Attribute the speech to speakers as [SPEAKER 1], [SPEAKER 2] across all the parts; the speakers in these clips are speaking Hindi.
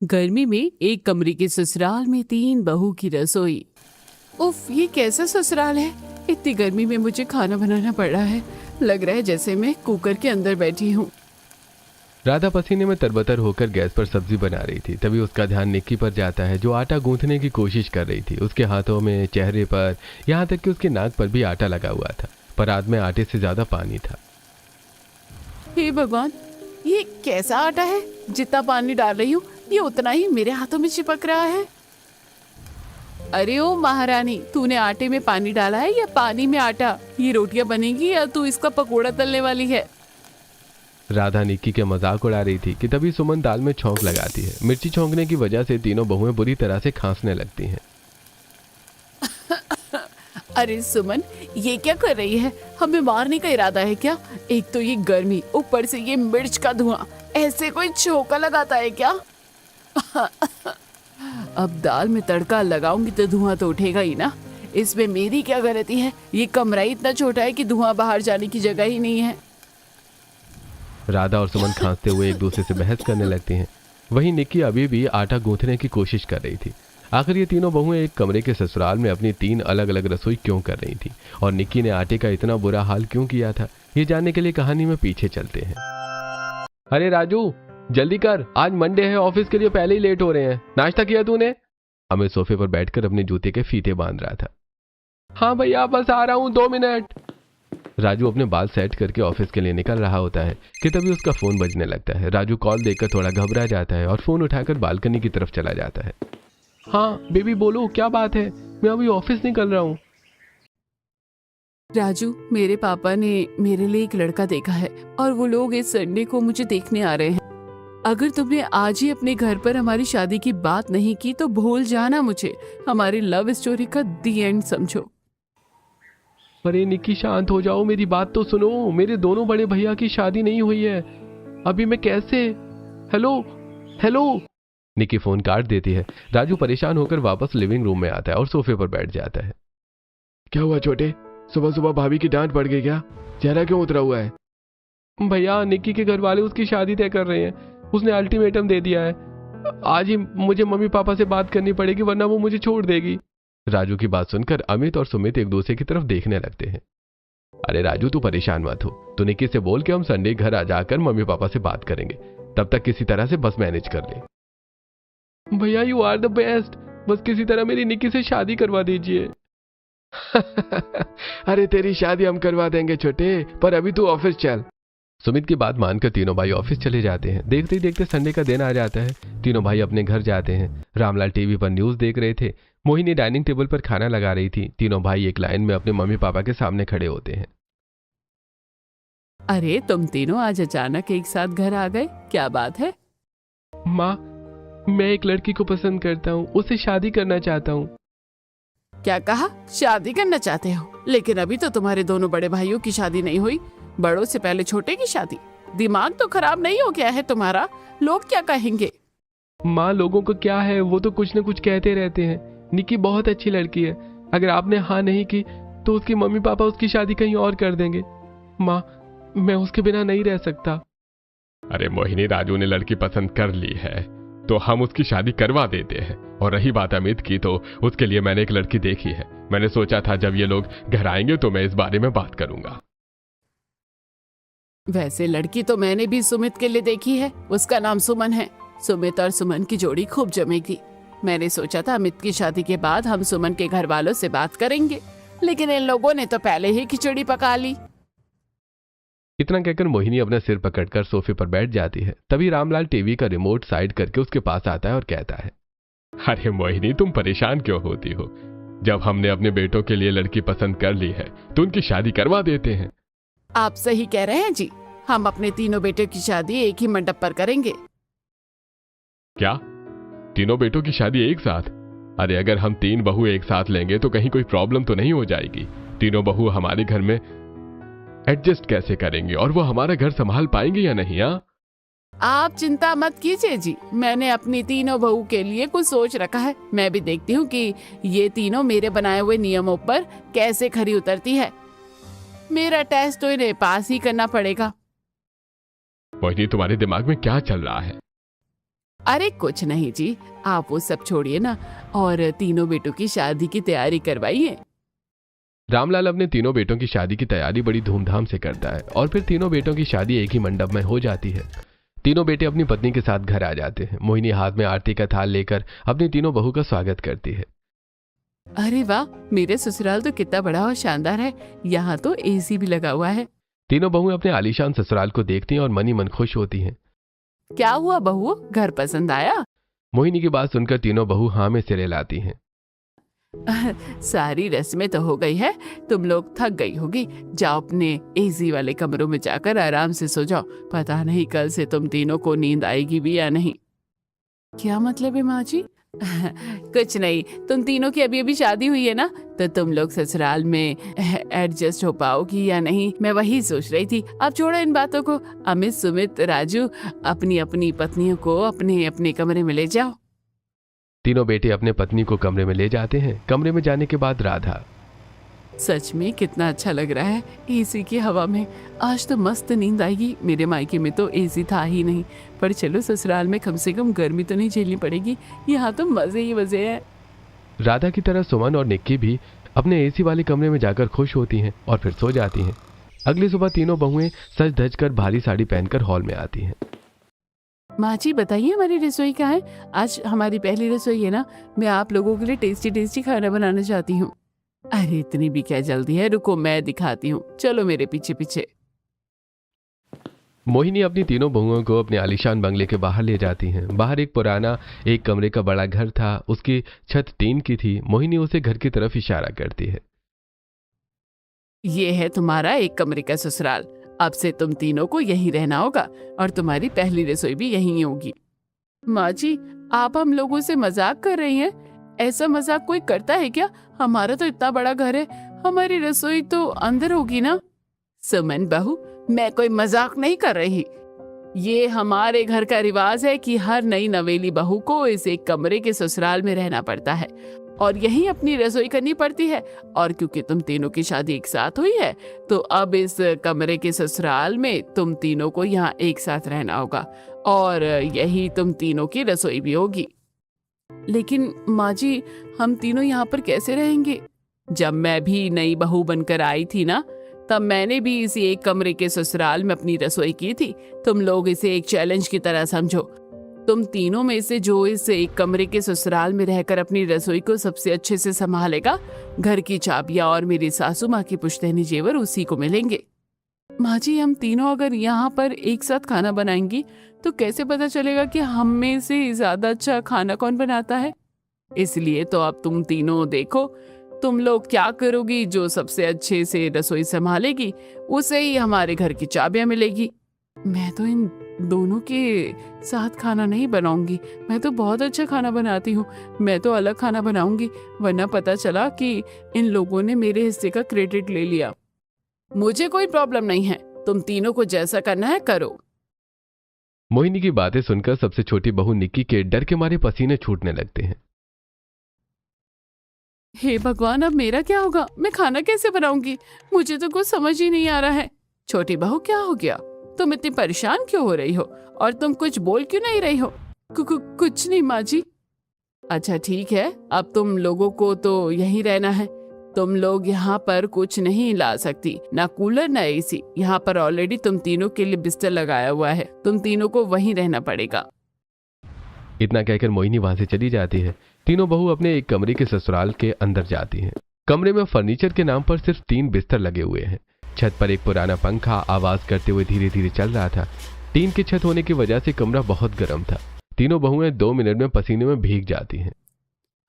[SPEAKER 1] गर्मी में एक कमरे के ससुराल में 3 बहू की रसोई। उफ, ये कैसा ससुराल है। इतनी गर्मी में मुझे खाना बनाना पड़ रहा है। लग रहा है जैसे मैं कुकर के अंदर बैठी हूँ।
[SPEAKER 2] राधा पसीने में तरबतर होकर गैस पर सब्जी बना रही थी। तभी उसका ध्यान निक्की पर जाता है, जो आटा गूंथने की कोशिश कर रही थी। उसके हाथों में, चेहरे पर, यहाँ तक कि उसके नाक पर भी आटा लगा हुआ था, पर हाथ में आटे से ज्यादा पानी था।
[SPEAKER 1] हे भगवान, ये कैसा आटा है। जितना पानी डाल रही हूँ ये उतना ही मेरे हाथों में चिपक रहा है। अरे ओ महारानी, तूने आटे में पानी डाला है या पानी में आटा? ये रोटियां बनेगी या तू इसका पकोड़ा तलने वाली है?
[SPEAKER 2] राधा निक्की के मजाक उड़ा रही थी कि तभी सुमन दाल में छौंक लगाती है। मिर्ची छौंकने की वजह से तीनों बहुएं बुरी तरह से खांसने लगती हैं।
[SPEAKER 1] अरे सुमन, ये क्या कर रही है? हमें मारने का इरादा है क्या? एक तो ये गर्मी, ऊपर से ये मिर्च का धुआं। ऐसे कोई छौंका लगाता है क्या? अब दाल में तड़का लगाऊंगी तो धुआं तो उठेगा ही ना। इसमें मेरी क्या गलती है? ये कमरा ही इतना छोटा है कि धुआं बाहर जाने की जगह ही नहीं है।
[SPEAKER 2] राधा और सुमन खांसते हुए एक दूसरे से बहस करने लगती हैं। वहीं निक्की अभी भी आटा गूंथने की कोशिश कर रही थी। आखिर ये तीनों बहुएं एक कमरे के ससुराल में अपनी 3 अलग अलग रसोई क्यों कर रही थी, और निक्की ने आटे का इतना बुरा हाल क्यों किया था, ये जानने के लिए कहानी में पीछे चलते हैं। अरे राजू, जल्दी कर, आज मंडे है, ऑफिस के लिए पहले ही लेट हो रहे हैं। नाश्ता किया तूने? अमित सोफे पर बैठकर अपने जूते के फीते बांध रहा था। हाँ भैया, बस आ रहा हूँ, 2 मिनट। राजू अपने बाल सेट करके ऑफिस के लिए निकल रहा होता है कि तभी उसका फोन बजने लगता है। राजू कॉल देखकर थोड़ा घबरा जाता है और फोन उठाकर बालकनी की तरफ चला जाता है। हाँ बेबी बोलो, क्या बात है? मैं अभी ऑफिस निकल रहा हूँ।
[SPEAKER 1] राजू, मेरे पापा ने मेरे लिए एक लड़का देखा है और वो लोग इस संडे को मुझे देखने आ रहे हैं। अगर तुमने आज ही अपने घर पर हमारी शादी की बात नहीं की तो भूल जाना मुझे। हमारी लव स्टोरी का दी एंड समझो।
[SPEAKER 2] अरे निक्की, शांत हो जाओ, मेरी बात तो सुनो। मेरे दोनों बड़े भैया की शादी नहीं हुई है अभी, मैं कैसे? Hello hello. निक्की फोन काट देती है। राजू परेशान होकर वापस लिविंग रूम में आता है और सोफे पर बैठ जाता है। क्या हुआ छोटे, सुबह सुबह भाभी की डांट पड़ गई क्या? चेहरा क्यों उतरा हुआ है? भैया, निक्की के घर वाले उसकी शादी तय कर रहे हैं। उसने अल्टीमेटम दे दिया है। आज ही मुझे मम्मी पापा से बात करनी पड़ेगी, वरना वो मुझे छोड़ देगी। राजू की बात सुनकर अमित और सुमित एक दूसरे की तरफ देखने लगते हैं। अरे राजू, तू परेशान मत हो। तू निक्की से बोल के हम संडे घर आ जाकर मम्मी पापा से बात करेंगे। तब तक किसी तरह से बस मैनेज कर ले। भैया, यू आर द बेस्ट। बस किसी तरह मेरी निक्की से शादी करवा दीजिए। अरे तेरी शादी हम करवा देंगे छोटे, पर अभी तू ऑफिस चल। सुमित की बात मानकर तीनों भाई ऑफिस चले जाते हैं। देखते ही देखते संडे का दिन आ जाता है। तीनों भाई अपने घर जाते हैं। रामलाल टीवी पर न्यूज देख रहे थे। मोहिनी डाइनिंग टेबल पर खाना लगा रही थी। तीनों भाई एक लाइन में अपने मम्मी पापा के सामने खड़े होते हैं।
[SPEAKER 1] अरे तुम तीनों आज अचानक एक साथ घर आ गए, क्या बात है?
[SPEAKER 2] माँ, मैं एक लड़की को पसंद करता हूँ, उससे शादी करना चाहता हूँ।
[SPEAKER 1] क्या कहा? शादी करना चाहते हो? लेकिन अभी तो तुम्हारे दोनों बड़े भाइयों की शादी नहीं हुई। बड़ों से पहले छोटे की शादी? दिमाग तो खराब नहीं हो गया है तुम्हारा? लोग क्या कहेंगे?
[SPEAKER 2] माँ, लोगों को क्या है, वो तो कुछ न कुछ कहते रहते हैं। निक्की बहुत अच्छी लड़की है। अगर आपने हाँ नहीं की तो उसकी मम्मी पापा उसकी शादी कहीं और कर देंगे। माँ, मैं उसके बिना नहीं रह सकता। अरे मोहिनी, राजू ने लड़की पसंद कर ली है तो हम उसकी शादी करवा देते हैं। और रही बात अमित की, तो उसके लिए मैंने एक लड़की देखी है। मैंने सोचा था जब ये लोग घर आएंगे तो मैं इस बारे में बात करूंगा।
[SPEAKER 1] वैसे लड़की तो मैंने भी सुमित के लिए देखी है। उसका नाम सुमन है। सुमित और सुमन की जोड़ी खूब जमेगी। मैंने सोचा था अमित की शादी के बाद हम सुमन के घर वालों से बात करेंगे, लेकिन इन लोगों ने तो पहले ही खिचड़ी पका ली।
[SPEAKER 2] इतना कहकर मोहिनी अपना सिर पकड़कर सोफे पर बैठ जाती है। तभी रामलाल टीवी का रिमोट साइड करके उसके पास आता है और कहता है, अरे मोहिनी, तुम परेशान क्यों होती हो? जब हमने अपने बेटों के लिए लड़की पसंद कर ली है तो उनकी शादी करवा देते हैं।
[SPEAKER 1] आप सही कह रहे हैं जी। हम अपने तीनों बेटों की शादी एक ही मंडप पर करेंगे।
[SPEAKER 2] क्या? तीनों बेटों की शादी एक साथ? अरे अगर हम 3 बहू एक साथ लेंगे तो कहीं कोई प्रॉब्लम तो नहीं हो जाएगी? तीनों बहू हमारे घर में एडजस्ट कैसे करेंगे, और वो हमारा घर संभाल पाएंगे या नहीं?
[SPEAKER 1] आप चिंता मत कीजिए जी, मैंने अपनी तीनों बहू के लिए कुछ सोच रखा है। मैं भी देखती हूँ कि ये तीनों मेरे बनाए हुए नियमों पर कैसे खरी उतरती है। मेरा टेस्ट तो इन्हें पास ही करना पड़ेगा।
[SPEAKER 2] मोहिनी, तुम्हारे दिमाग में क्या चल रहा है?
[SPEAKER 1] अरे कुछ नहीं जी, आप वो सब छोड़िए ना और तीनों बेटों की शादी की तैयारी करवाइए।
[SPEAKER 2] रामलाल अपने तीनों बेटों की शादी की तैयारी बड़ी धूमधाम से करता है और फिर तीनों बेटों की शादी एक ही मंडप में हो जाती है। तीनों बेटे अपनी पत्नी के साथ घर आ जाते हैं। मोहिनी हाथ में आरती का थाल लेकर अपनी तीनों बहू का स्वागत करती है।
[SPEAKER 1] अरे वाह, मेरे ससुराल तो कितना बड़ा और शानदार है, यहाँ तो एसी भी लगा हुआ है।
[SPEAKER 2] तीनों बहुएं अपने आलीशान ससुराल को देखती हैं और मन ही मन खुश होती हैं।
[SPEAKER 1] क्या हुआ बहू, घर पसंद आया?
[SPEAKER 2] मोहिनी की बात सुनकर तीनों बहू हाँ में सिरे लाती हैं।
[SPEAKER 1] सारी रस्में तो हो गई है, तुम लोग थक गई होगी, जाओ अपने एसी वाले कमरों में जाकर आराम से सो जाओ। पता नहीं कल से तुम तीनों को नींद आएगी भी या नहीं। क्या मतलब है माँ जी? कुछ नहीं, तुम तीनों की अभी अभी शादी हुई है ना, तो तुम लोग ससुराल में एडजस्ट हो पाओगी या नहीं, मैं वही सोच रही थी। अब छोड़ो इन बातों को। अमित, सुमित, राजू, अपनी अपनी पत्नियों को अपने अपने कमरे में ले जाओ।
[SPEAKER 2] तीनों बेटे अपने पत्नी को कमरे में ले जाते हैं। कमरे में जाने के बाद राधा,
[SPEAKER 1] सच में कितना अच्छा लग रहा है एसी की हवा में। आज तो मस्त नींद आएगी। मेरे मायके में तो एसी था ही नहीं, पर चलो ससुराल में कम से कम गर्मी तो नहीं झेलनी पड़ेगी। यहाँ तो मजे ही मजे हैं।
[SPEAKER 2] राधा की तरह सुमन और निक्की भी अपने एसी वाले कमरे में जाकर खुश होती हैं और फिर सो जाती हैं। अगली सुबह तीनों बहुएं सज धज कर भारी साड़ी पहनकर हॉल में आती हैं।
[SPEAKER 1] माँ जी बताइए, हमारी रसोई कहाँ है? आज हमारी पहली रसोई है ना, मैं आप लोगों के लिए टेस्टी टेस्टी खाना बनाना चाहती हूँ। अरे इतनी भी क्या जल्दी है, रुको मैं दिखाती हूँ, चलो मेरे पीछे पीछे।
[SPEAKER 2] मोहिनी अपनी तीनों बहुओं को अपने आलीशान बंगले के बाहर ले जाती हैं। बाहर एक पुराना एक कमरे का बड़ा घर था। उसकी छत टीन की थी। मोहिनी उसे घर की तरफ इशारा करती है।
[SPEAKER 1] ये है तुम्हारा एक कमरे का ससुराल। अब से तुम तीनों को यहीं रहना होगा और तुम्हारी पहली रसोई भी यहीं होगी। माँ जी, आप हम लोगों से मजाक कर रही हैं? ऐसा मजाक कोई करता है क्या? हमारा तो इतना बड़ा घर है, हमारी रसोई तो अंदर होगी ना। सुमन बहू, मैं कोई मजाक नहीं कर रही। ये हमारे घर का रिवाज है कि हर नई नवेली बहू को इस एक कमरे के ससुराल में रहना पड़ता है और यहीं अपनी रसोई करनी पड़ती है। और क्योंकि तुम तीनों की शादी एक साथ हुई है, तो अब इस कमरे के ससुराल में तुम तीनों को यहाँ एक साथ रहना होगा और यही तुम तीनों की रसोई भी होगी। लेकिन माँ जी, हम तीनों यहाँ पर कैसे रहेंगे? जब मैं भी नई बहू बनकर आई थी ना, तब मैंने भी इसी एक कमरे के ससुराल में अपनी रसोई की थी। तुम लोग इसे एक चैलेंज की तरह समझो। तुम तीनों में से जो इस एक कमरे के ससुराल में रहकर अपनी रसोई को सबसे अच्छे से संभालेगा, घर की चाबियां और मेरी सासू माँ की पुश्तैनी जेवर उसी को मिलेंगे। माँ जी, हम तीनों अगर यहाँ पर एक साथ खाना बनाएंगी तो कैसे पता चलेगा कि हम में से ज्यादा अच्छा खाना कौन बनाता है? इसलिए तो अब तुम तीनों देखो, तुम लोग क्या करोगी। जो सबसे अच्छे से रसोई संभालेगी उसे ही हमारे घर की चाबियां मिलेगी। मैं तो इन दोनों के साथ खाना नहीं बनाऊंगी। मैं तो बहुत अच्छा खाना बनाती हूँ। मैं तो अलग खाना बनाऊंगी, वरना पता चला कि इन लोगों ने मेरे हिस्से का क्रेडिट ले लिया। मुझे कोई प्रॉब्लम नहीं है, तुम तीनों को जैसा करना है करो।
[SPEAKER 2] मोहिनी की बातें सुनकर सबसे छोटी बहू निक्की के डर के मारे पसीने छूटने लगते हैं।
[SPEAKER 1] हे भगवान, अब मेरा क्या होगा? मैं खाना कैसे बनाऊंगी? मुझे तो कुछ समझ ही नहीं आ रहा है। छोटी बहू, क्या हो गया? तुम इतनी परेशान क्यों हो रही हो और तुम कुछ बोल क्यों नहीं रही हो? कुछ नहीं माँ जी। अच्छा ठीक है, अब तुम लोगों को तो यहीं रहना है। तुम लोग यहाँ पर कुछ नहीं ला सकती, ना कूलर ना एसी। यहाँ पर ऑलरेडी तुम तीनों के लिए बिस्तर लगाया हुआ है, तुम तीनों को वहीं रहना पड़ेगा।
[SPEAKER 2] इतना कहकर मोहिनी वहां से चली जाती है। तीनों बहू अपने एक कमरे के ससुराल के अंदर जाती हैं। कमरे में फर्नीचर के नाम पर सिर्फ 3 बिस्तर लगे हुए हैं। छत पर एक पुराना पंखा आवाज करते हुए धीरे धीरे चल रहा था। टीन की छत होने की वजह से कमरा बहुत गर्म था। तीनों बहुएं 2 मिनट में पसीने में भीग जाती हैं।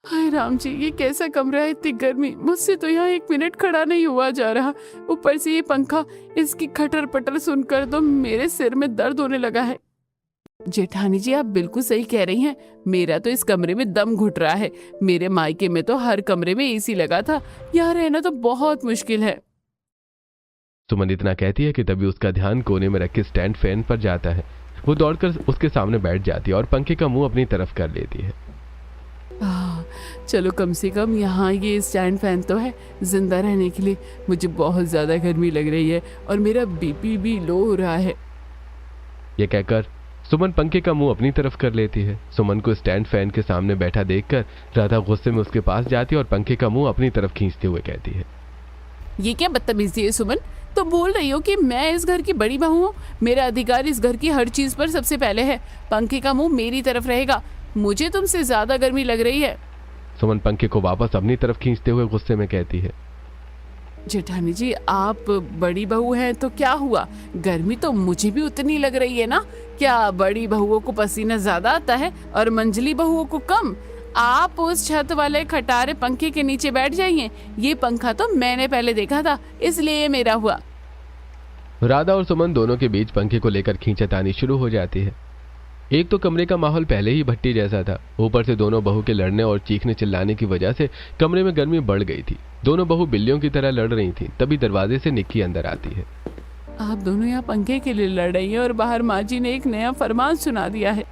[SPEAKER 1] हाय राम जी, ये कैसा कमरा है, इतनी गर्मी। मुझसे तो यहाँ 1 मिनट खड़ा नहीं हुआ जा रहा। ऊपर से ये पंखा, इसकी खटर पटर सुनकर तो मेरे सिर में दर्द होने लगा है। जेठानी जी, आप बिल्कुल सही कह रही हैं। मेरा तो इस कमरे में दम घुट रहा है। मेरे मायके में तो हर कमरे में एसी लगा था, यहाँ रहना तो बहुत मुश्किल है।
[SPEAKER 2] सुमन इतना कहती है कि तभी उसका ध्यान कोने में रखे स्टैंड फैन पर जाता है। वो दौड़कर उसके सामने बैठ जाती है और पंखे का मुंह अपनी तरफ कर लेती है।
[SPEAKER 1] चलो कम से कम यहाँ ये स्टैंड फैन तो है जिंदा रहने के लिए। मुझे बहुत ज्यादा गर्मी लग रही है और मेरा बीपी भी लो हो रहा है।
[SPEAKER 2] ये कहकर सुमन पंखे का मुंह अपनी तरफ कर लेती है। सुमन को स्टैंड फैन के सामने बैठा देखकर राधा गुस्से में उसके पास जाती है और पंखे का मुंह अपनी तरफ खींचते हुए कहती है,
[SPEAKER 1] ये क्या बदतमीजी है सुमन? तो बोल रही हो कि मैं इस घर की बड़ी बहू हूँ, मेरा अधिकार इस घर की हर चीज पर सबसे पहले है। पंखे का मुंह मेरी तरफ रहेगा, मुझे तुमसे ज्यादा गर्मी लग रही है।
[SPEAKER 2] सुमन पंखे को वापस अपनी तरफ खींचते हुए गुस्से में कहती है,
[SPEAKER 1] जेठानी जी, आप बड़ी बहू हैं तो क्या हुआ, गर्मी तो मुझे भी उतनी लग रही है ना। क्या बड़ी बहुओं को पसीना ज्यादा आता है और मंझली बहुओं को कम? आप उस छत वाले खटारे पंखे के नीचे बैठ जाइए, ये पंखा तो मैंने पहले देखा था, इसलिए ये मेरा हुआ।
[SPEAKER 2] राधा और सुमन दोनों के बीच पंखे को लेकर खींचातानी शुरू हो जाती है। एक तो कमरे का माहौल पहले ही भट्टी जैसा था, ऊपर से दोनों बहू के लड़ने और चीखने चिल्लाने की वजह से कमरे में गर्मी बढ़ गई थी। दोनों बहू बिल्लियों की तरह लड़ रही थीं। तभी दरवाजे से निक्की अंदर आती है।
[SPEAKER 1] आप दोनों यहाँ पंखे के लिए लड़ रही हैं और बाहर माँ जी ने एक नया फरमान सुना दिया है।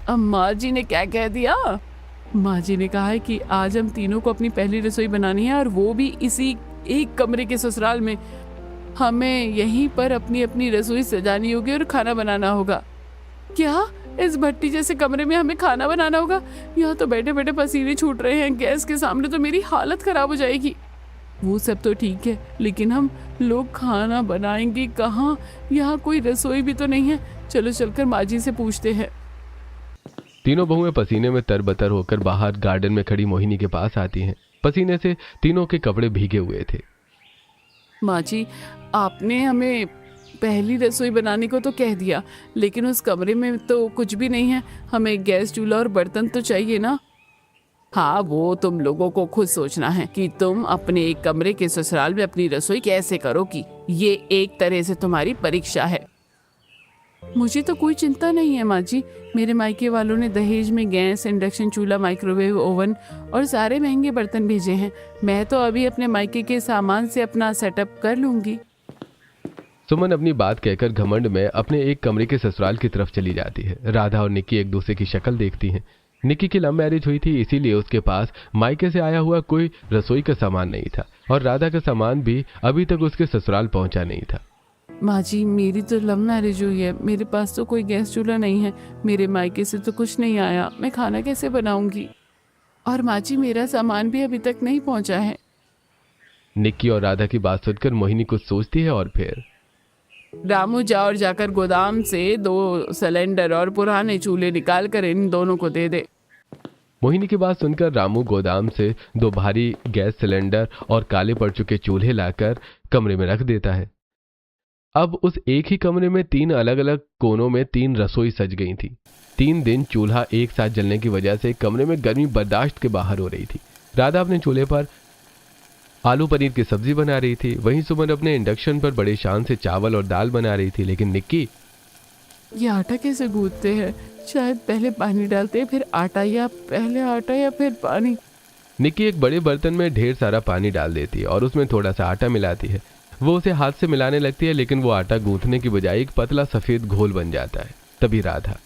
[SPEAKER 1] अब माँ जी ने क्या कह दिया? माँ जी ने कहा है कि आज हम तीनों को अपनी पहली रसोई बनानी है, और वो भी इसी एक कमरे के ससुराल में। हमें यहीं पर अपनी अपनी रसोई सजानी होगी और खाना बनाना होगा। क्या इस भट्टी जैसे कमरे में हमें खाना बनाना होगा? यहाँ तो बैठे बैठे पसीने छूट रहे हैं, गैस के सामने तो मेरी हालत खराब हो जाएगी। वो सब तो ठीक है, लेकिन हम लोग खाना बनाएंगे कहाँ? यहाँ कोई रसोई भी तो नहीं है। चलो चलकर माँ जी से पूछते हैं।
[SPEAKER 2] तीनों बहुएं पसीने में तरबतर होकर बाहर गार्डन में खड़ी मोहिनी के पास आती हैं। पसीने से तीनों के कपड़े भीगे हुए थे।
[SPEAKER 1] माँ जी, आपने हमें पहली रसोई बनाने को तो कह दिया, लेकिन उस कमरे में तो कुछ भी नहीं है। हमें गैस, चूल्हा और बर्तन तो चाहिए ना। हाँ, वो तुम लोगों को खुद सोचना है कि तुम अपने एक कमरे के ससुराल में अपनी रसोई कैसे करोगी। ये एक तरह से तुम्हारी परीक्षा है। मुझे तो कोई चिंता नहीं है माँ जी। मेरे मायके वालों ने दहेज में गैस, इंडक्शन चूल्हा, माइक्रोवेव ओवन और सारे महंगे बर्तन भेजे हैं। मैं तो अभी अपने मायके के सामान से अपना सेटअप कर लूंगी।
[SPEAKER 2] सुमन अपनी बात कहकर घमंड में अपने एक कमरे के ससुराल की तरफ चली जाती है। राधा और निक्की एक दूसरे की शक्ल देखती हैं। निक्की की लव मैरिज हुई थी, इसीलिए उसके पास मायके से आया हुआ कोई रसोई का सामान नहीं था, और राधा का सामान भी अभी तक उसके ससुराल पहुंचा नहीं था।
[SPEAKER 1] माँ जी, मेरी तो लव मैरिज हुई है, मेरे पास तो कोई गैस चूल्हा नहीं है, मेरे मायके से तो कुछ नहीं आया, मैं खाना कैसे बनाऊंगी? और माँ जी, मेरा सामान भी अभी तक नहीं पहुंचा है।
[SPEAKER 2] निक्की और राधा की बात सुनकर मोहिनी कुछ सोचती है और फिर,
[SPEAKER 1] रामू, जा और जाकर गोदाम से 2 सिलेंडर और पुराने चूल्हे निकाल कर इन दोनों को दे दे।
[SPEAKER 2] मोहिनी की बात सुनकर रामू गोदाम से 2 भारी गैस सिलेंडर और काले पड़ चुके चूल्हे लाकर कमरे में रख देता है। अब उस एक ही कमरे में 3 अलग अलग कोनों में 3 रसोई सज गई थी। 3 दिन चूल्हा एक साथ जलने की वजह से कमरे में गर्मी बर्दाश्त के बाहर हो रही थी। राधा अपने चूल्हे पर आलू पनीर की सब्जी बना रही थी, वहीं सुमन अपने इंडक्शन पर बड़े शान से चावल और दाल बना रही थी। लेकिन निक्की,
[SPEAKER 1] ये आटा कैसे गूंथते हैं? शायद पहले पानी डालते हैं फिर आटा, या पहले आटा या फिर पानी।
[SPEAKER 2] निक्की एक बड़े बर्तन में ढेर सारा पानी डाल देती है और उसमें थोड़ा सा आटा मिलाती है। वो उसे हाथ से मिलाने लगती है, लेकिन वो आटा गूंथने की बजाय एक पतला सफेद घोल बन जाता है। तभी राधा,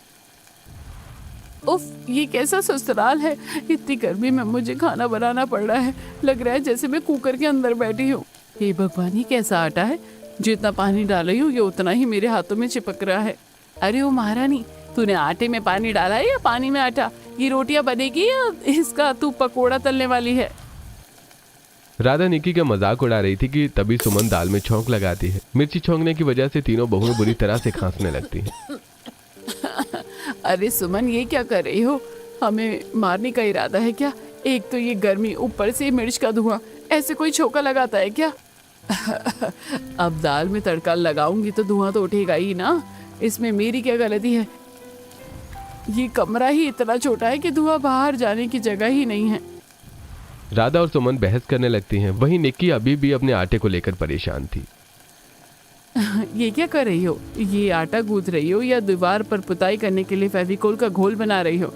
[SPEAKER 1] उफ, ये कैसा ससुराल है? इतनी गर्मी में मुझे खाना बनाना पड़ रहा है, लग रहा है जैसे मैं कुकर के अंदर बैठी हूँ। हे भगवान, ये कैसा आटा है? जितना पानी डाल रही हूँ ये उतना ही मेरे हाथों में चिपक रहा है। अरे ओ महारानी, तूने आटे में पानी डाला है या पानी में आटा? ये रोटियां बनेगी या इसका तू पकोड़ा तलने वाली है?
[SPEAKER 2] राधा निक्की का मजाक उड़ा रही थी कि तभी सुमन दाल में छौंक लगाती है। मिर्ची छौंकने की वजह से तीनों बहुएं बुरी तरह से खांसने लगती हैं।
[SPEAKER 1] अरे सुमन, ये क्या कर रही हो? हमें मारने का इरादा है क्या? एक तो ये गर्मी, ऊपर से मिर्च का धुआं, ऐसे कोई छोका लगाता है क्या? अब दाल में तड़का लगाऊंगी तो धुआं तो उठेगा ही ना, इसमें मेरी क्या गलती है? ये कमरा ही इतना छोटा है कि धुआं बाहर जाने की जगह ही नहीं है।
[SPEAKER 2] राधा और सुमन बहस करने लगती हैं। वहीं निक्की अभी भी अपने आटे को लेकर परेशान थी।
[SPEAKER 1] ये क्या कर रही हो? ये आटा गूंथ रही हो या दीवार पर पुताई करने के लिए फेविकोल का घोल बना रही हो?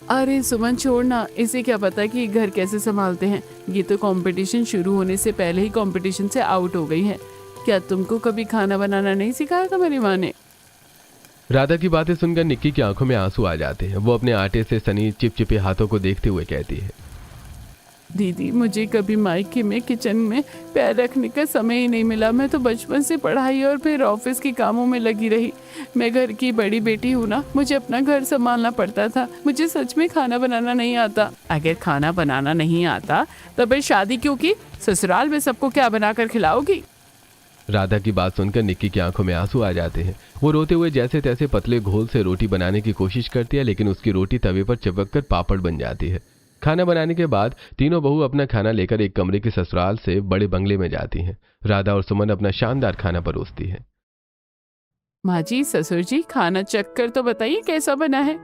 [SPEAKER 1] अरे सुमन, छोड़ना, इसे क्या पता कि घर कैसे संभालते हैं। ये तो कंपटीशन शुरू होने से पहले ही कंपटीशन से आउट हो गई है। क्या तुमको कभी खाना बनाना नहीं सिखाया था मेरी माँ ने?
[SPEAKER 2] राधा की बातें सुनकर निक्की की आंखों में आंसू आ जाते हैं। वो अपने आटे से सनी चिपचिपे हाथों को देखते हुए कहती है,
[SPEAKER 1] दीदी, मुझे कभी मायके में किचन में पैर रखने का समय ही नहीं मिला। मैं तो बचपन से पढ़ाई और फिर ऑफिस के कामों में लगी रही। मैं घर की बड़ी बेटी हूँ ना, मुझे अपना घर संभालना पड़ता था। मुझे सच में खाना बनाना नहीं आता। अगर खाना बनाना नहीं आता तो फिर शादी क्यों की? ससुराल में सबको क्या बनाकर खिलाओगी?
[SPEAKER 2] राधा की बात सुनकर निक्की की आंखों में आंसू आ जाते हैं। वो रोते हुए जैसे तैसे पतले घोल से रोटी बनाने की कोशिश करती है, लेकिन उसकी रोटी तवे पर चिपक कर पापड़ बन जाती है। खाना बनाने के बाद तीनों बहू अपना खाना लेकर एक कमरे के ससुराल से बड़े बंगले में जाती हैं। राधा और सुमन अपना शानदार खाना परोसती है।
[SPEAKER 1] माँ जी, ससुर जी, खाना चख कर तो बताइए कैसा बना है।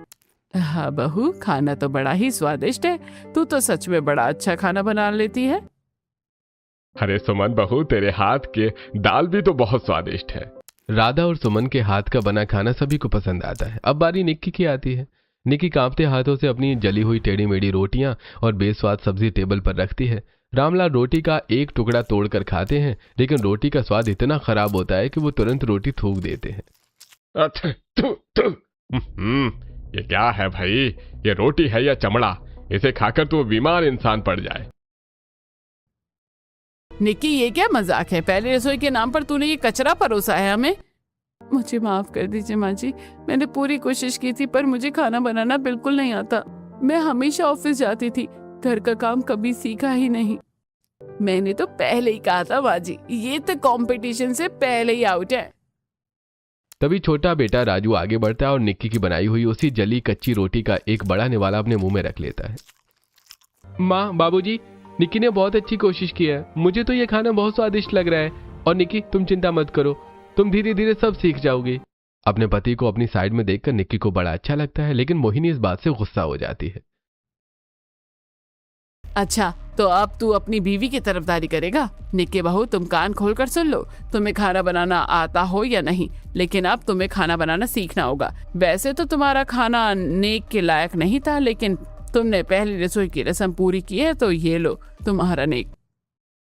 [SPEAKER 1] हाँ बहू, खाना तो बड़ा ही स्वादिष्ट है। तू तो सच में बड़ा अच्छा खाना बना लेती है।
[SPEAKER 2] अरे सुमन बहू, तेरे हाथ के दाल भी तो बहुत स्वादिष्ट है। राधा और सुमन के हाथ का बना खाना सभी को पसंद आता है। अब बारी निक्की की आती है। निक्की कांपते हाथों से अपनी जली हुई टेढ़ी मेढ़ी रोटियां और बेस्वाद सब्जी टेबल पर रखती है। रामलाल रोटी का एक टुकड़ा तोड़कर खाते हैं, लेकिन रोटी का स्वाद इतना खराब होता है कि वो तुरंत रोटी थूक देते हैं।
[SPEAKER 3] अच्छा, ये क्या है भाई? ये रोटी है या चमड़ा? इसे खाकर तो बीमार इंसान पड़ जाए।
[SPEAKER 1] निक्की, ये क्या मजाक है? पहले रसोई के नाम पर तूने ये कचरा परोसा है हमें। मुझे माफ कर दीजिए माँ जी, मैंने पूरी कोशिश की थी, पर मुझे खाना बनाना बिल्कुल नहीं आता। मैं हमेशा ऑफिस जाती थी, घर का काम कभी सीखा ही नहीं। मैंने तो पहले ही कहा था माँ जी, ये तो कंपटीशन से पहले ही आउट है।
[SPEAKER 2] तभी छोटा बेटा राजू आगे बढ़ता है और निक्की की बनाई हुई उसी जली कच्ची रोटी का एक बड़ा निवाला अपने मुंह में रख लेता है। माँ, बाबूजी, निक्की ने बहुत अच्छी कोशिश की है। मुझे तो ये खाना बहुत स्वादिष्ट लग रहा है। और निक्की, तुम चिंता मत करो, तुम धीरे धीरे सब सीख जाओगी। अपने पति को अपनी साइड में देखकर निक्की को बड़ा अच्छा लगता है, लेकिन मोहिनी इस बात से गुस्सा हो जाती है।
[SPEAKER 1] अच्छा, तो अब तू अपनी बीवी की तरफदारी करेगा? निक्की बहू, तुम कान खोलकर सुन लो। तुम्हें खाना बनाना आता हो या नहीं, लेकिन अब तुम्हें खाना बनाना सीखना होगा। वैसे तो तुम्हारा खाना नेक के लायक नहीं था, लेकिन तुमने पहली रसोई की रस्म पूरी की है, तो ये लो तुम्हारा नेक।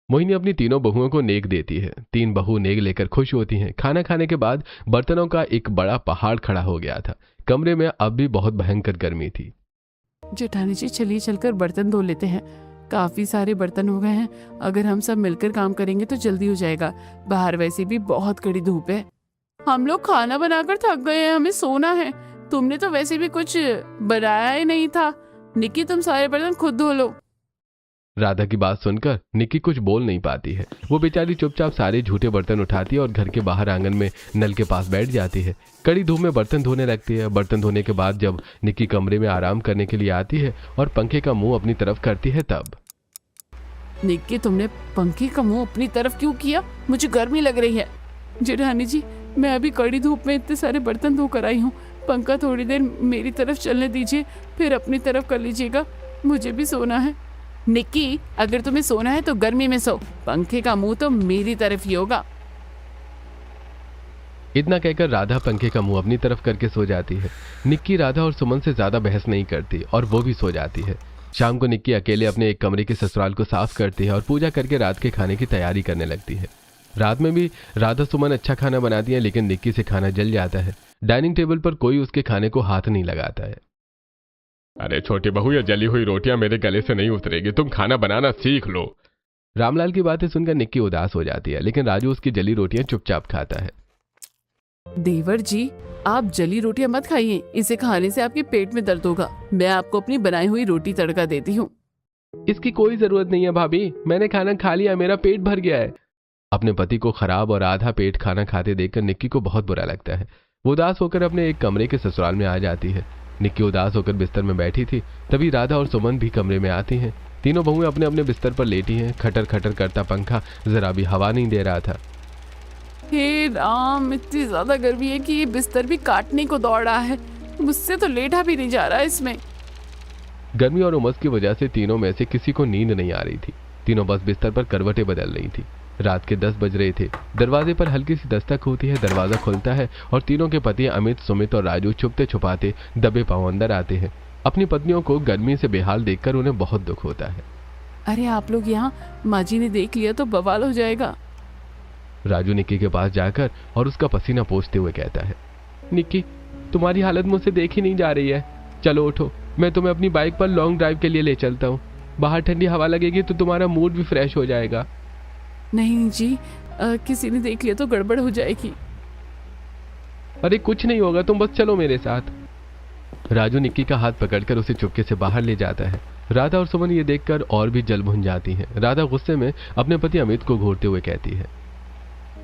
[SPEAKER 2] मोहिनी अपनी तीनों बहुओं को नेक देती है। तीन बहू नेक लेकर खुश होती हैं। खाना खाने के बाद बर्तनों का एक बड़ा पहाड़ खड़ा हो गया था। कमरे में अब भी बहुत भयंकर गर्मी थी।
[SPEAKER 1] जेठानी जी, चलिए चलकर बर्तन धो लेते हैं। काफी सारे बर्तन हो गए हैं। अगर हम सब मिलकर काम करेंगे तो जल्दी हो जाएगा। बाहर वैसे भी बहुत कड़ी धूप है। हम लोग खाना बनाकर थक गए हैं, हमें सोना है। तुमने तो वैसे भी कुछ बनाया ही नहीं था। निक्की, तुम सारे बर्तन खुद धो लो।
[SPEAKER 2] राधा की बात सुनकर निक्की कुछ बोल नहीं पाती है। वो बेचारी चुपचाप सारे झूठे बर्तन उठाती है और घर के बाहर आंगन में नल के पास बैठ जाती है। कड़ी धूप में बर्तन धोने लगती है। बर्तन धोने के बाद जब निक्की कमरे में आराम करने के लिए आती है और पंखे का मुंह अपनी तरफ करती है, तब
[SPEAKER 1] निक्की, तुमने पंखे का मुंह अपनी तरफ क्यों किया? मुझे गर्मी लग रही है। जेठानी जी, मैं अभी कड़ी धूप में इतने सारे बर्तन धोकर आई हूँ। पंखा थोड़ी देर मेरी तरफ चलने दीजिए, फिर अपनी तरफ कर लीजिएगा। मुझे भी सोना है। निक्की, अगर तुम्हें सोना है तो गर्मी में सो। पंखे का मुंह तो मेरी तरफ ही होगा।
[SPEAKER 2] इतना कहकर राधा पंखे का मुंह अपनी तरफ करके सो जाती है। निक्की राधा और सुमन से ज्यादा बहस नहीं करती और वो भी सो जाती है। शाम को निक्की अकेले अपने एक कमरे के ससुराल को साफ करती है और पूजा करके रात के खाने की तैयारी करने लगती है। रात में भी राधा सुमन अच्छा खाना बनाती है, लेकिन निक्की से खाना जल जाता है। डाइनिंग टेबल पर कोई उसके खाने को हाथ नहीं लगाता है।
[SPEAKER 3] अरे छोटी बहू, ये जली हुई रोटियां मेरे गले से नहीं उतरेगी। तुम खाना बनाना सीख लो।
[SPEAKER 2] रामलाल की बातें सुनकर निक्की उदास हो जाती है, लेकिन राजू उसकी जली रोटियां चुपचाप खाता है।
[SPEAKER 1] देवर जी, आप जली रोटियां मत खाइए। इसे खाने से आपके पेट में दर्द होगा। मैं आपको अपनी बनाई हुई रोटी तड़का देती हूँ।
[SPEAKER 2] इसकी कोई जरूरत नहीं है भाभी, मैंने खाना खा लिया, मेरा पेट भर गया है। अपने पति को खराब और आधा पेट खाना खाते देखकर निक्की को बहुत बुरा लगता है। वो उदास होकर अपने एक कमरे के ससुराल में आ जाती है। निक्की उदास होकर बिस्तर में बैठी थी, तभी राधा और सुमन भी कमरे में आती हैं। तीनों बहुएं अपने अपने बिस्तर पर लेटी हैं। खटर खटर करता पंखा जरा भी हवा नहीं दे रहा था।
[SPEAKER 1] हे राम, इतनी ज्यादा गर्मी है कि ये बिस्तर भी काटने को दौड़ रहा है। मुझसे तो लेटा भी नहीं जा रहा है इसमें।
[SPEAKER 2] गर्मी और उमस की वजह से तीनों में से किसी को नींद नहीं आ रही थी। तीनों बस बिस्तर पर करवटें बदल रही थी। रात के 10 बज रहे थे। दरवाजे पर हल्की सी दस्तक होती है। दरवाजा खुलता है और तीनों के पति अमित, सुमित और राजू छुपते छुपाते दबे पांव अंदर आते हैं। अपनी पत्नियों को गर्मी से बेहाल देखकर उन्हें बहुत दुख होता है।
[SPEAKER 1] अरे आप लोग यहाँ, माँ जी ने देख लिया तो बवाल हो जाएगा।
[SPEAKER 2] राजू निक्की के पास जाकर और उसका पसीना पोंछते हुए कहता है, निक्की, तुम्हारी हालत मुझसे देखी नहीं जा रही है। चलो उठो, मैं तुम्हें अपनी बाइक पर लॉन्ग ड्राइव के लिए ले चलता हूँ। बाहर ठंडी हवा लगेगी तो तुम्हारा मूड भी फ्रेश हो जाएगा।
[SPEAKER 1] नहीं जी, किसी ने देख लिया तो गड़बड़ हो जाएगी।
[SPEAKER 2] अरे कुछ नहीं होगा, तुम बस चलो मेरे साथ। राजू निक्की का हाथ पकड़कर उसे चुपके से बाहर ले जाता है। राधा और सुमन ये देखकर और भी जल भुन जाती हैं। राधा गुस्से में अपने पति अमित को घूरते हुए कहती है,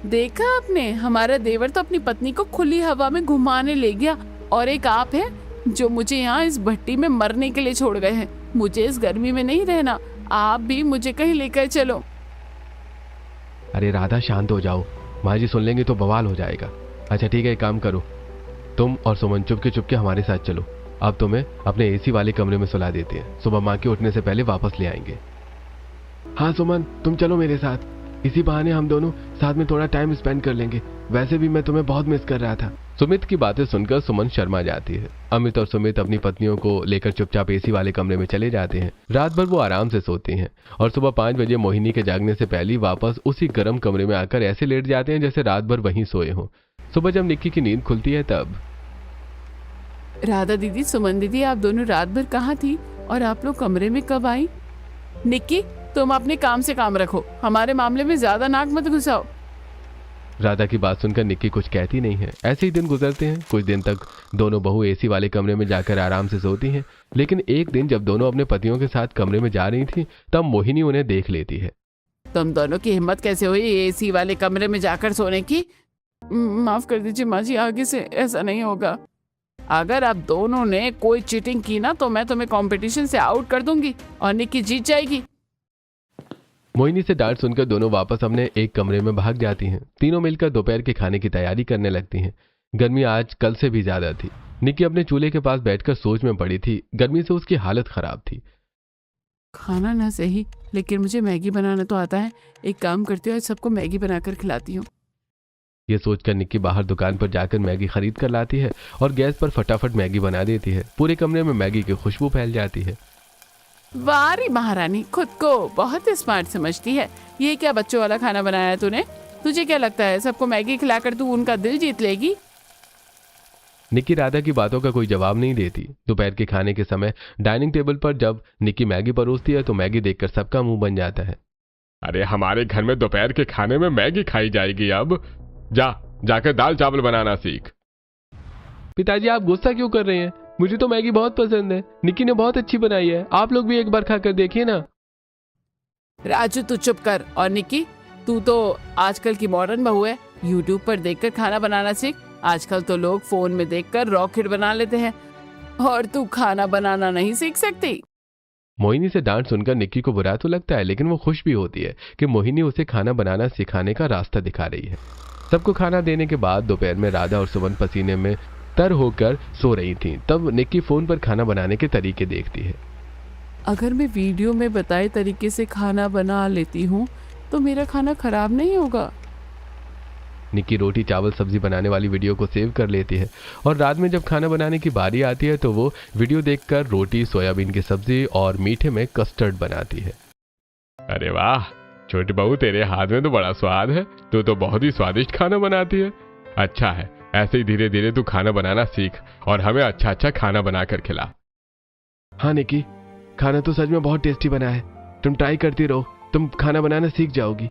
[SPEAKER 1] देखा आपने, हमारा देवर तो अपनी पत्नी को खुली हवा में घुमाने ले गया, और एक आप है जो मुझे यहाँ इस भट्टी में मरने के लिए छोड़ गए हैं। मुझे इस गर्मी में नहीं रहना, आप भी मुझे कहीं लेकर चलो।
[SPEAKER 2] अरे राधा शांत हो जाओ, माँ जी सुन लेंगे तो बवाल हो जाएगा। अच्छा ठीक है, एक काम करो, तुम और सुमन चुपके चुपके हमारे साथ चलो। अब तुम्हें अपने एसी वाले कमरे में सुला देते हैं, सुबह माँ के उठने से पहले वापस ले आएंगे। हाँ सुमन, तुम चलो मेरे साथ, इसी बहाने हम दोनों साथ में थोड़ा टाइम स्पेंड कर लेंगे। वैसे भी मैं तुम्हें बहुत मिस कर रहा था। सुमित की बातें सुनकर सुमन शर्मा जाती है। अमित और सुमित अपनी पत्नियों को लेकर चुपचाप एसी वाले कमरे में चले जाते हैं। रात भर वो आराम से सोती हैं और सुबह 5 बजे मोहिनी के जागने से पहले वापस उसी गर्म कमरे में आकर ऐसे लेट जाते हैं जैसे रात भर वहीं सोए हों। सुबह जब निक्की की नींद खुलती है तब,
[SPEAKER 1] राधा दीदी, सुमन दीदी, आप दोनों रात भर कहाँ थी और आप लोग कमरे में कब आई? निक्की, तुम अपने काम से काम रखो, हमारे मामले में ज्यादा नाक मत घुसाओ।
[SPEAKER 2] राधा की बात सुनकर निक्की कुछ कहती नहीं है। ऐसे ही दिन गुजरते हैं। कुछ दिन तक दोनों बहू एसी वाले कमरे में जाकर आराम से सोती हैं, लेकिन एक दिन जब दोनों अपने पतियों के साथ कमरे में जा रही थी तब मोहिनी उन्हें देख लेती है।
[SPEAKER 1] तुम दोनों की हिम्मत कैसे हुई एसी वाले कमरे में जाकर सोने की? माफ कर दीजिए माँ जी, आगे से ऐसा नहीं होगा। अगर आप दोनों ने कोई चीटिंग की ना तो मैं तुम्हें कंपटीशन से आउट कर दूंगी और निक्की जीत जाएगी।
[SPEAKER 2] मोहिनी से डांट सुनकर दोनों वापस अपने एक कमरे में भाग जाती हैं। तीनों मिलकर दोपहर के खाने की तैयारी करने लगती हैं। गर्मी आज कल से भी ज्यादा थी। निक्की अपने चूल्हे के पास बैठकर सोच में पड़ी थी। गर्मी से उसकी हालत खराब थी।
[SPEAKER 1] खाना ना सही, लेकिन मुझे मैगी बनाना तो आता है। एक काम करती हूँ, आज सबको मैगी बनाकर खिलाती हूँ।
[SPEAKER 2] ये सोचकर निक्की बाहर दुकान पर जाकर मैगी खरीद कर लाती है और गैस पर फटाफट मैगी बना देती है। पूरे कमरे में मैगी की खुशबू फैल जाती है।
[SPEAKER 1] वारी महारानी, खुद को बहुत स्मार्ट समझती है। ये क्या बच्चों वाला खाना बनाया है तूने? तुझे क्या लगता है सबको मैगी खिलाकर तू उनका दिल जीत लेगी?
[SPEAKER 2] निक्की राधा की बातों का कोई जवाब नहीं देती। दोपहर के खाने के समय डाइनिंग टेबल पर जब निक्की मैगी परोसती है तो मैगी देखकर सबका मुंह बन जाता है।
[SPEAKER 3] अरे हमारे घर में दोपहर के खाने में मैगी खाई जाएगी? अब जाकर दाल चावल बनाना सीख।
[SPEAKER 2] पिताजी आप गुस्सा क्यों कर रहे हैं? मुझे तो मैगी बहुत पसंद है। निक्की ने बहुत अच्छी बनाई है, आप लोग भी एक बार खाकर देखिए ना।
[SPEAKER 1] राजू तू चुप कर। और निक्की, तू तो आजकल की मॉडर्न बहू है, यूट्यूब पर देखकर खाना बनाना सीख। आजकल तो लोग फोन में देखकर रॉकेट बना लेते हैं और तू खाना बनाना नहीं सीख सकती?
[SPEAKER 2] मोहिनी से डांट सुनकर निक्की को बुरा तो लगता है, लेकिन वो खुश भी होती है कि मोहिनी उसे खाना बनाना सिखाने का रास्ता दिखा रही है। सबको खाना देने के बाद दोपहर में राधा और सुमन पसीने में तर होकर सो रही थीं। तब निक्की फोन पर खाना बनाने के तरीके देखती है।
[SPEAKER 1] अगर मैं वीडियो में बताए तरीके से खाना बना लेती हूँ तो मेरा खाना खराब नहीं होगा।
[SPEAKER 2] निक्की रोटी चावल सब्जी बनाने वाली वीडियो को सेव कर लेती है और रात में जब खाना बनाने की बारी आती है तो वो वीडियो देखकर रोटी, सोयाबीन की सब्जी और मीठे में कस्टर्ड बनाती है।
[SPEAKER 3] अरे वाह छोटी बहू, तेरे हाथ में तो बड़ा स्वाद है। तू तो बहुत ही स्वादिष्ट खाना बनाती है। अच्छा है, ऐसे ही धीरे धीरे तू खाना बनाना सीख और हमें अच्छा अच्छा खाना बनाकर खिला।
[SPEAKER 2] हाँ निक्की, खाना तो सच में बहुत टेस्टी बना है। तुम ट्राई करती रहो, तुम खाना बनाना सीख जाओगी।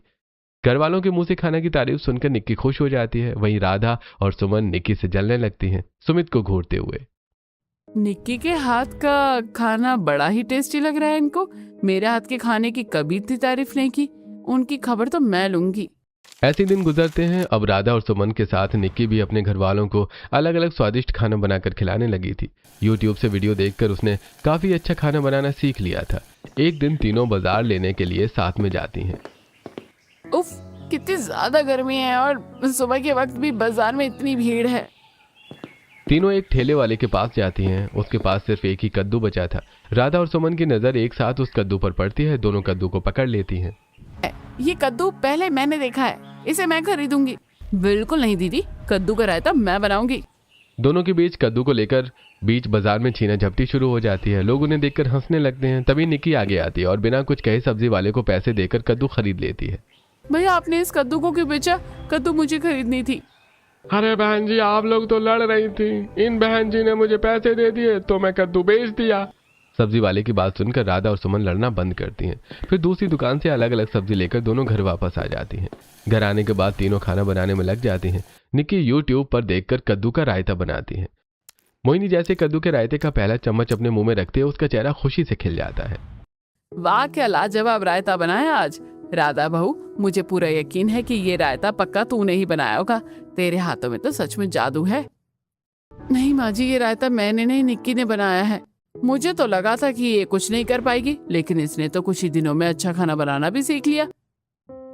[SPEAKER 2] घर वालों के मुंह से खाना की तारीफ सुनकर निक्की खुश हो जाती है। वहीं राधा और सुमन निक्की से जलने लगती हैं, सुमित को घूरते हुए।
[SPEAKER 1] निक्की के हाथ का खाना बड़ा ही टेस्टी लग रहा है इनको। मेरे हाथ के खाने की कभी इतनी तारीफ नहीं की। उनकी खबर तो मैं लूंगी।
[SPEAKER 2] ऐसे दिन गुजरते हैं। अब राधा और सुमन के साथ निक्की भी अपने घर वालों को अलग अलग स्वादिष्ट खाना बनाकर खिलाने लगी थी। यूट्यूब से वीडियो देखकर उसने काफी अच्छा खाना बनाना सीख लिया था। एक दिन तीनों बाजार लेने के लिए साथ में जाती हैं।
[SPEAKER 1] उफ, कितनी ज्यादा गर्मी है और सुबह के वक्त भी बाजार में इतनी भीड़ है।
[SPEAKER 2] तीनों एक ठेले वाले के पास जाती हैं। उसके पास सिर्फ एक ही कद्दू बचा था। राधा और सुमन की नजर एक साथ उस कद्दू पर पड़ती है। दोनों कद्दू को पकड़ लेती हैं।
[SPEAKER 1] ये कद्दू पहले मैंने देखा है, इसे मैं खरीदूंगी। बिल्कुल नहीं दीदी, कद्दू का रायता मैं बनाऊंगी।
[SPEAKER 2] दोनों के बीच कद्दू को लेकर बीच बाजार में छीना झपटी शुरू हो जाती है। लोग उन्हें देखकर हंसने लगते हैं। तभी निक्की आगे आती है और बिना कुछ कहे सब्जी वाले को पैसे देकर कद्दू खरीद लेती है।
[SPEAKER 1] भैया आपने इस कद्दू को क्यों बेचा? कद्दू मुझे खरीदनी थी।
[SPEAKER 3] अरे बहन जी, आप लोग तो लड़ रही थी। इन बहन जी ने मुझे पैसे दे दिए तो मैं कद्दू बेच दिया।
[SPEAKER 2] सब्जी वाले की बात सुनकर राधा और सुमन लड़ना बंद करती हैं। फिर दूसरी दुकान से अलग अलग सब्जी लेकर दोनों घर वापस आ जाती हैं। घर आने के बाद तीनों खाना बनाने में लग जाती हैं। निक्की यूट्यूब पर देखकर कद्दू का रायता बनाती है। मोहिनी जैसे कद्दू के रायते का पहला चम्मच अपने मुंह में रखते हैं उसका चेहरा खुशी से खिल जाता है।
[SPEAKER 1] वाह, क्या लाजवाब रायता बनाया आज। राधा बहू, मुझे पूरा यकीन है कि ये रायता पक्का तूने ही बनाया होगा। तेरे हाथों में तो सच में जादू है। नहीं माँ जी, ये रायता मैंने नहीं, निक्की ने बनाया है। मुझे तो लगा था कि ये कुछ नहीं कर पाएगी, लेकिन इसने तो कुछ ही दिनों में अच्छा खाना बनाना भी सीख लिया।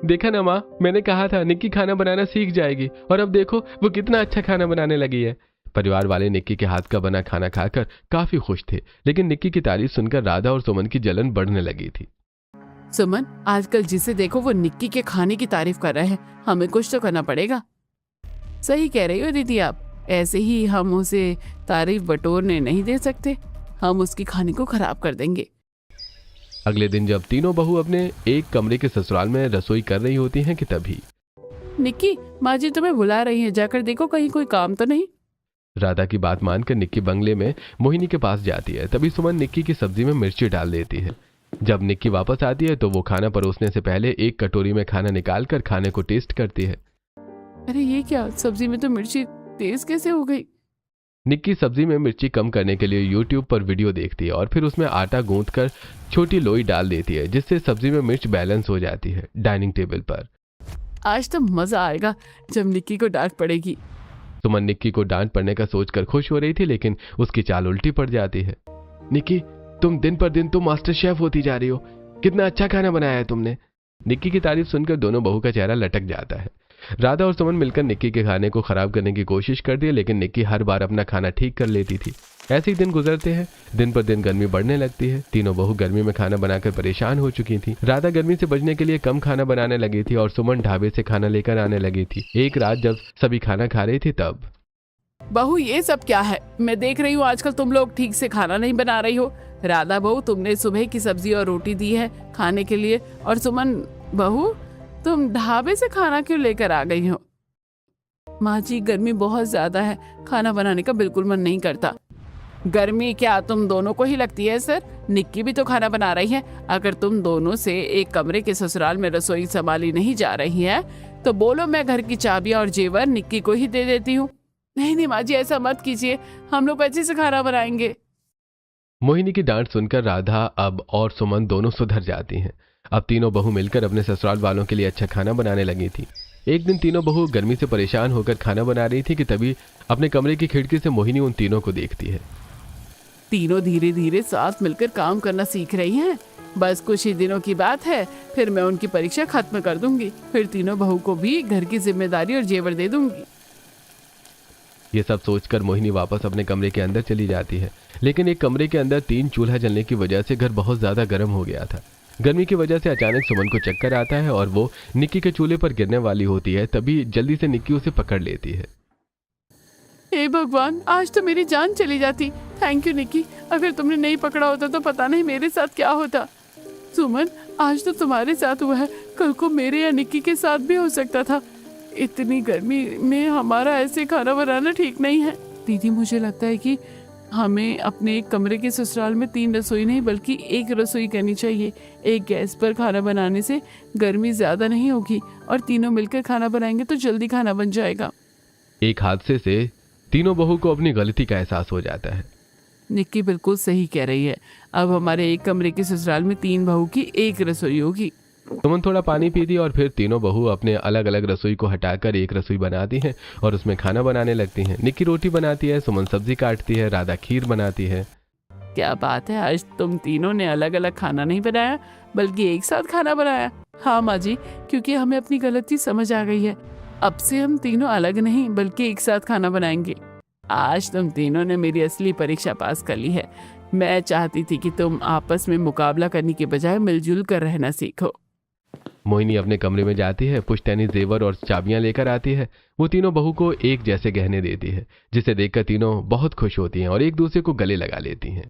[SPEAKER 2] देखा ना माँ, मैंने कहा था निक्की खाना बनाना सीख जाएगी, और अब देखो वो कितना अच्छा खाना बनाने लगी है। परिवार वाले निक्की के हाथ का बना खाना खाकर काफी खुश थे, लेकिन निक्की की तारीफ सुनकर राधा और सुमन की जलन बढ़ने लगी थी।
[SPEAKER 1] सुमन, आजकल जिसे देखो वो निक्की के खाने की तारीफ कर रहे हैं। हमें कुछ तो करना पड़ेगा। सही कह रही हो दीदी आप। ऐसे ही हम उसे तारीफ बटोरने नहीं दे सकते। हम उसकी खाने को खराब कर देंगे।
[SPEAKER 2] अगले दिन जब तीनों बहू अपने एक कमरे के ससुराल में रसोई कर रही होती हैं कि तभी
[SPEAKER 1] निक्की, माँ जी तुम्हें बुला रही है, जाकर देखो कहीं कोई काम तो नहीं।
[SPEAKER 2] राधा की बात मानकर निक्की बंगले में मोहिनी के पास जाती है। तभी सुमन निक्की की सब्जी में मिर्ची डाल देती है। जब निक्की वापस आती है तो वो खाना परोसने से पहले एक कटोरी में खाना निकालकर खाने को टेस्ट करती है।
[SPEAKER 1] अरे ये क्या, सब्जी में तो मिर्ची तेज कैसे हो गई?
[SPEAKER 2] निक्की सब्जी में मिर्ची कम करने के लिए YouTube पर वीडियो देखती है और फिर उसमें आटा गूंथकर छोटी लोई डाल देती है, जिससे सब्जी में मिर्च बैलेंस हो जाती है। डाइनिंग टेबल पर
[SPEAKER 1] आज तो मजा आएगा जब निक्की को डांट पड़ेगी।
[SPEAKER 2] सुमन निक्की को डांट पड़ने का सोचकर खुश हो रही थी, लेकिन उसकी चाल उल्टी पड़ जाती है। निक्की, तुम दिन पर दिन तो मास्टर शेफ होती जा रही हो। कितना अच्छा खाना बनाया है तुमने। निक्की की तारीफ सुनकर दोनों बहू का चेहरा लटक जाता है। राधा और सुमन मिलकर निक्की के खाने को खराब करने की कोशिश करती है, लेकिन निक्की हर बार अपना खाना ठीक कर लेती थी। ऐसे ही दिन गुजरते हैं। दिन पर दिन गर्मी बढ़ने लगती है। तीनों बहू गर्मी में खाना बनाकर परेशान हो चुकी थी। राधा गर्मी से बचने के लिए कम खाना बनाने लगी थी और सुमन ढाबे से खाना लेकर आने लगी थी। एक रात जब सभी खाना खा रही थी तब
[SPEAKER 1] बहू, ये सब क्या है? मैं देख रही हूँ आजकल तुम लोग ठीक से खाना नहीं बना रही हो। राधा बहू, तुमने सुबह की सब्जी और रोटी दी है खाने के लिए, और सुमन बहू, तुम ढाबे से खाना क्यों लेकर आ गई हो? माँ जी, गर्मी बहुत ज्यादा है, खाना बनाने का बिल्कुल मन नहीं करता। गर्मी क्या तुम दोनों को ही लगती है सर? निक्की भी तो खाना बना रही है। अगर तुम दोनों से एक कमरे के ससुराल में रसोई संभाली नहीं जा रही है तो बोलो, मैं घर की चाबियां और जेवर निक्की को ही दे देती हूँ। नहीं नहीं माँ जी, ऐसा मत कीजिए, हम लोग अच्छे से खाना बनाएंगे।
[SPEAKER 2] मोहिनी की डांट सुनकर राधा अब और सुमन दोनों सुधर जाती हैं। अब तीनों बहू मिलकर अपने ससुराल वालों के लिए अच्छा खाना बनाने लगी थी। एक दिन तीनों बहू गर्मी से परेशान होकर खाना बना रही थी कि तभी अपने कमरे की खिड़की से मोहिनी उन तीनों को देखती है।
[SPEAKER 1] तीनों धीरे धीरे साथ मिलकर काम करना सीख रही हैं। बस कुछ ही दिनों की बात है, फिर मैं उनकी परीक्षा खत्म कर दूंगी। फिर तीनों बहू को भी घर की जिम्मेदारी और जेवर दे दूंगी।
[SPEAKER 2] ये सब सोचकर मोहिनी वापस अपने कमरे के अंदर चली जाती है, लेकिन एक कमरे के अंदर 3 चूल्हा जलने की वजह से घर बहुत ज्यादा गर्म हो गया था। गर्मी की वजह से अचानक सुमन को चक्कर आता है और वो निक्की के चूल्हे पर गिरने वाली होती है। तभी जल्दी से निक्की उसे पकड़ लेती है।
[SPEAKER 1] हे भगवान, आज तो मेरी जान चली जाती। थैंक यू निक्की, अगर तुमने नहीं पकड़ा होता तो पता नहीं मेरे साथ क्या होता। सुमन, आज तो तुम्हारे साथ हुआ है, कल को मेरे या निक्की के साथ भी हो सकता था। इतनी गर्मी में हमारा ऐसे खाना बनाना ठीक नहीं है। दीदी, मुझे लगता है कि हमें अपने एक कमरे के ससुराल में 3 रसोई नहीं बल्कि 1 रसोई करनी चाहिए। एक गैस पर खाना बनाने से गर्मी ज्यादा नहीं होगी और तीनों मिलकर खाना बनाएंगे तो जल्दी खाना बन जाएगा।
[SPEAKER 2] एक हादसे से तीनों बहू को अपनी गलती का एहसास हो जाता है।
[SPEAKER 1] निक्की बिल्कुल सही कह रही है। अब हमारे एक कमरे के ससुराल में 3 बहू की 1 रसोई होगी।
[SPEAKER 2] सुमन थोड़ा पानी पीती और फिर तीनों बहू अपने अलग अलग रसोई को हटाकर एक रसोई बनाती हैं और उसमें खाना बनाने लगती हैं। निक्की रोटी बनाती है, सुमन सब्जी काटती है, राधा खीर बनाती है।
[SPEAKER 1] क्या बात है, आज तुम तीनों ने अलग अलग खाना नहीं बनाया बल्कि एक साथ खाना बनाया। हाँ माँ जी, क्योंकि हमें अपनी गलती समझ आ गई है। अब से हम तीनों अलग नहीं बल्कि एक साथ खाना बनाएंगे। आज तुम तीनों ने मेरी असली परीक्षा पास कर ली है। मैं चाहती थी कि तुम आपस में मुकाबला करने के बजाय मिलजुल कर रहना सीखो।
[SPEAKER 2] मोहिनी अपने कमरे में जाती है, पुश्तैनी जेवर और चाबियां लेकर आती है। वो तीनों बहू को एक जैसे गहने देती है, जिसे देखकर तीनों बहुत खुश होती हैं और एक दूसरे को गले लगा लेती हैं।